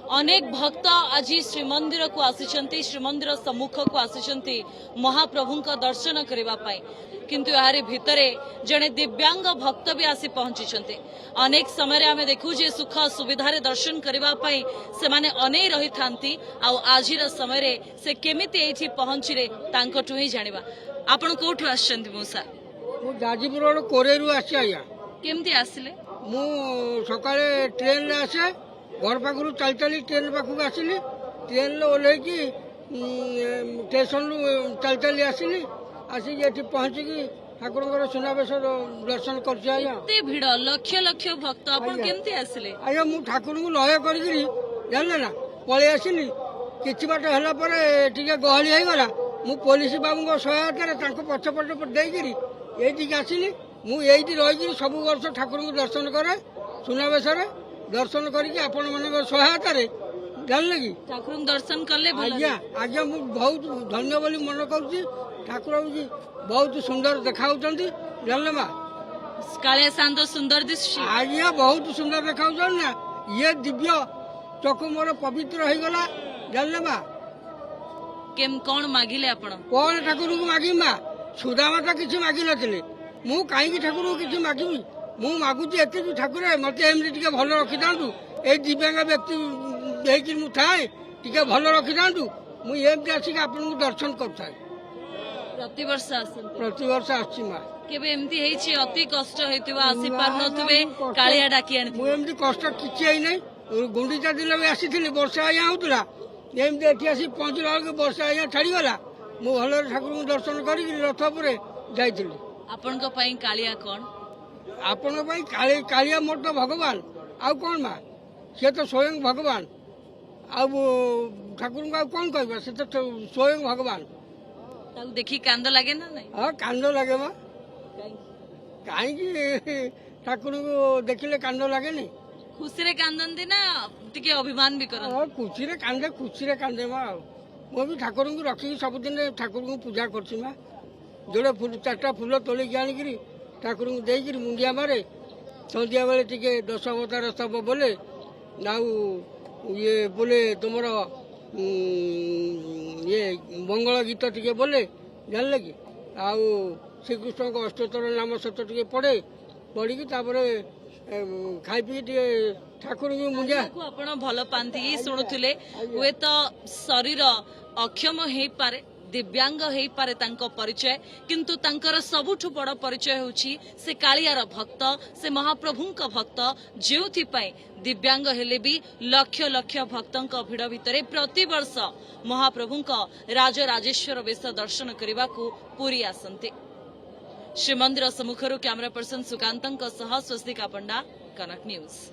अनेक भक्त आज श्रीमंदिर को आसी श्रीमंदिर सम्मुख को आसी महाप्रभु दर्शन करने किंतु यार भितरे जड़े दिव्यांग भक्त भी आसी पहुंची अनेक समय आम देखु जे सुख सुविधा दर्शन करने से माने अनै रही था आज समय से केमिति एठी पहुंचीरे तांकटु ही जानिबा। आपण कोठु आछंती मौसा? मु गाजीपुर रोड कोरेरु आछि आया। केमिति आसिले? मु सकाळे ट्रेन रे आसे घर पाखरु चल चली ट्रेन पाखु आसिली ट्रेन रे ओले की स्टेशन रु चल चली आसिली आसी एठी पहुंची की ठाकुरଙ୍କର सुनावेश दर्शन करछि आया। एते भिड़ लक्ष लक्ष भक्त आपण केमिति आसिले? आया मु ठाकुर को लय करी जानले ना पळे आसिली किछि बाट हला परे टिके गहली हे गला मु पुलिस बाबू सहायता तांको पछपट देकरी एठी आसिली मु एठी रही सब वर्ष ठाकुर को दर्शन करे सुनावेश दर्शन करके आपण मन सहायता जानले कि ठाकुर दर्शन कले आज्ञा आज्ञा मु बहुत धन्य बोली मन करूची ठाकुर जी बहुत सुंदर देखाउं जानले मा काले शांत सुंदर दिसछि आज्ञा बहुत सुंदर देखाउं ना ये दिव्य चकु मोर पवित्र हो गला जानले मा केम कौन मागिले आपण? कौन ठाकुर को मागी मा सुदामा तो किसी मागी नथिले मु कहीं ठाकुर को किसी मागिबी मु मागुची एते ठाकुर मते एमती टिके भल रखि दांतु ए दिव्यांग व्यक्ति देकी मु थाए टिके भल रखि दांतु मु एमती आसी आपन को दर्शन करथाय। प्रतिवर्ष आसन प्रतिवर्ष आछि मा केबे एमती हेछि अति कष्ट हेतिबा आसी पार नथुबे कालिया डाकी आनि मु एमती कष्ट किछि आइ नै गुंडीचा दिन में आसीथिली वर्षा आया होतला एमती एठी आसी पहुंचला के वर्षा आया छाड़ी गला मु भल ठाकुर को दर्शन करी रथ पर जाइथिली। आपण को पई कालिया कोन? आपण पई कालिया मोर तो भगवान आ कौन मा से तो स्वयं भगवान आ ठाकुर को कौन कहबा से तो स्वयं भगवान ताऊ देखी कांद लागे ना नहीं? हां कांद लागे मा काई की ठाकुर को देखिले कांद लागे नहीं? खुशी रे कांदंती ना टिके अभिमान भी करन? खुशी रे कांदे मा मु भी ठाकुर को रखी सब दिन ठाकुर को पूजा करछी मा जोड़े फूल चारटा फूल तोली के आनिकी ठाकुर को देकर मुंडिया मारे संध्या बेले टिके 10 अवतार स्तव बोले नाउ ये बोले तुमर ये मंगल गीत टिके बोले जानले कि आउ श्रीकृष्ण को अष्टोत्तर नाम सत टिके पढ़े पढ़ी तापर खाई पी टिके ठाकुर को मुंडिया आपण भल पांती शुणुथिले हुए तो शरीर अक्षम हेई पारे दिव्यांग हेई पारे तांको परिचय किंतु तांकर सबुठु बड़ परिचय होछि से कालियार भक्त से महाप्रभुंक भक्त जेउथि पई दिव्यांग हेले भी लक्ष लक्ष भक्तंक भिड़ भितरे प्रतिवर्ष महाप्रभुंक राजराजेश्वर वेश दर्शन करने को पूरी आसंती। श्रीमंदिर सम्मुखरु कैमरा पर्सन सुकांतंक सह स्वस्तिका पंडा, कनक न्यूज।